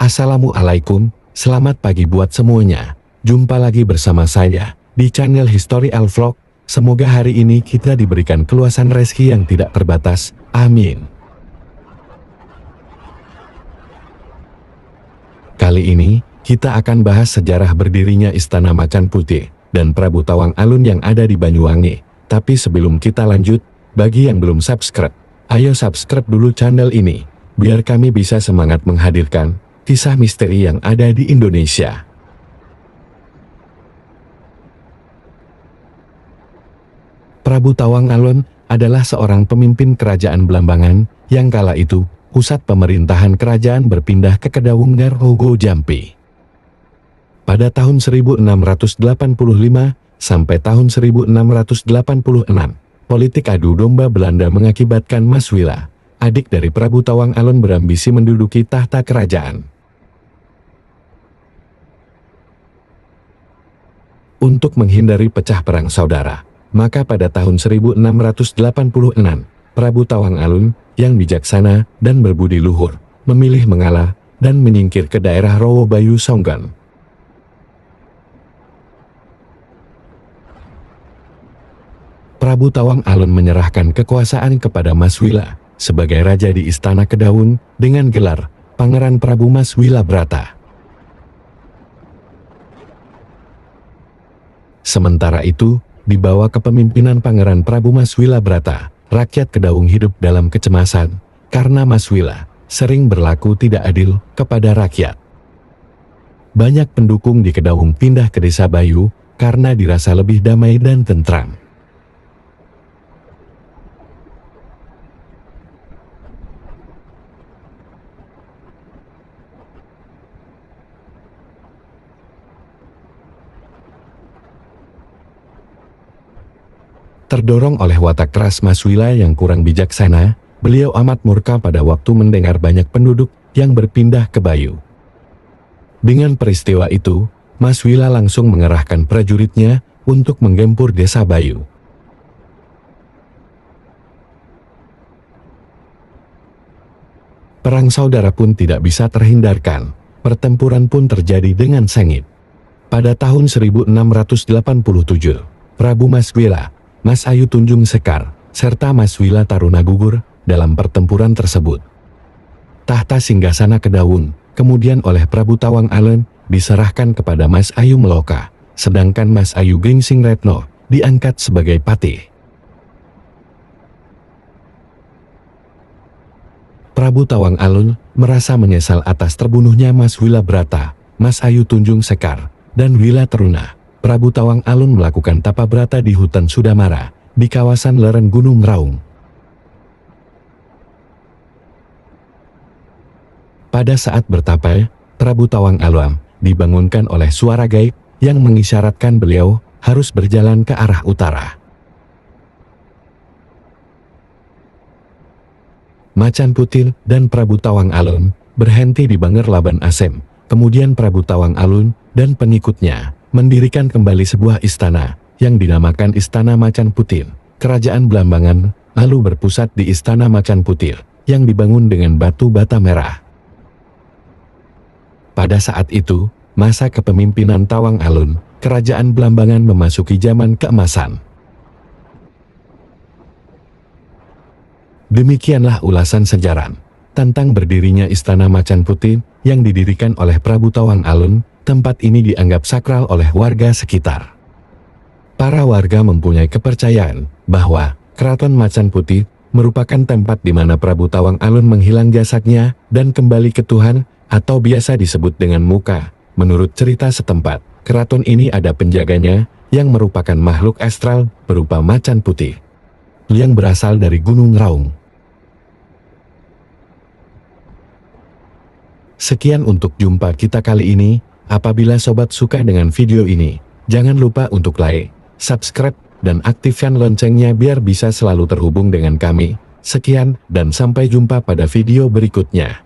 Assalamualaikum, selamat pagi buat semuanya. Jumpa lagi bersama saya di channel History Al Vlog. Semoga hari ini kita diberikan keluasan rezeki yang tidak terbatas. Amin. Kali ini, kita akan bahas sejarah berdirinya Istana Macan Putih dan Prabu Tawang Alun yang ada di Banyuwangi. Tapi sebelum kita lanjut, bagi yang belum subscribe, ayo subscribe dulu channel ini, biar kami bisa semangat menghadirkan kisah misteri yang ada di Indonesia. Prabu Tawang Alun adalah seorang pemimpin kerajaan Blambangan yang kala itu pusat pemerintahan kerajaan berpindah ke Kedawung Darhogo Jampi. Pada tahun 1685 sampai tahun 1686, politik adu domba Belanda mengakibatkan Mas Wila, adik dari Prabu Tawang Alun, berambisi menduduki tahta kerajaan. Untuk menghindari pecah perang saudara, maka pada tahun 1686, Prabu Tawang Alun yang bijaksana dan berbudi luhur memilih mengalah dan menyingkir ke daerah Rowobayu Songgon. Prabu Tawang Alun menyerahkan kekuasaan kepada Mas Wila sebagai raja di Istana Kedawun dengan gelar Pangeran Prabu Mas Wila Brata. Sementara itu, di bawah kepemimpinan Pangeran Prabu Mas Wila Brata, rakyat Kedawung hidup dalam kecemasan karena Mas Wila sering berlaku tidak adil kepada rakyat. Banyak pendukung di Kedawung pindah ke Desa Bayu karena dirasa lebih damai dan tentram. Terdorong oleh watak keras Mas Wila yang kurang bijaksana, beliau amat murka pada waktu mendengar banyak penduduk yang berpindah ke Bayu. Dengan peristiwa itu, Mas Wila langsung mengerahkan prajuritnya untuk menggempur Desa Bayu. Perang saudara pun tidak bisa terhindarkan, pertempuran pun terjadi dengan sengit. Pada tahun 1687, Prabu Mas Wila, Mas Ayu Tunjung Sekar, serta Mas Wila Taruna gugur dalam pertempuran tersebut. Tahta singgasana Kedawun kemudian oleh Prabu Tawang Alun diserahkan kepada Mas Ayu Meloka, sedangkan Mas Ayu Gringsing Retno diangkat sebagai patih. Prabu Tawang Alun merasa menyesal atas terbunuhnya Mas Wila Brata, Mas Ayu Tunjung Sekar, dan Wila Taruna. Prabu Tawang Alun melakukan tapa brata di hutan Sudamara, di kawasan lereng Gunung Raung. Pada saat bertapa, Prabu Tawang Alun dibangunkan oleh suara gaib yang mengisyaratkan beliau harus berjalan ke arah utara. Macan Putih dan Prabu Tawang Alun berhenti di Banger Laban Asem. Kemudian Prabu Tawang Alun dan pengikutnya mendirikan kembali sebuah istana yang dinamakan Istana Macan Putih. Kerajaan Blambangan lalu berpusat di Istana Macan Putih yang dibangun dengan batu bata merah. Pada saat itu, masa kepemimpinan Tawang Alun, Kerajaan Blambangan memasuki zaman keemasan. Demikianlah ulasan sejarah tentang berdirinya Istana Macan Putih yang didirikan oleh Prabu Tawang Alun. Tempat ini dianggap sakral oleh warga sekitar. Para warga mempunyai kepercayaan bahwa Keraton Macan Putih merupakan tempat di mana Prabu Tawang Alun menghilang jasadnya dan kembali ke Tuhan, atau biasa disebut dengan Muka. Menurut cerita setempat, keraton ini ada penjaganya yang merupakan makhluk astral berupa macan putih yang berasal dari Gunung Raung. Sekian untuk jumpa kita kali ini. Apabila sobat suka dengan video ini, jangan lupa untuk like, subscribe, dan aktifkan loncengnya biar bisa selalu terhubung dengan kami. Sekian dan sampai jumpa pada video berikutnya.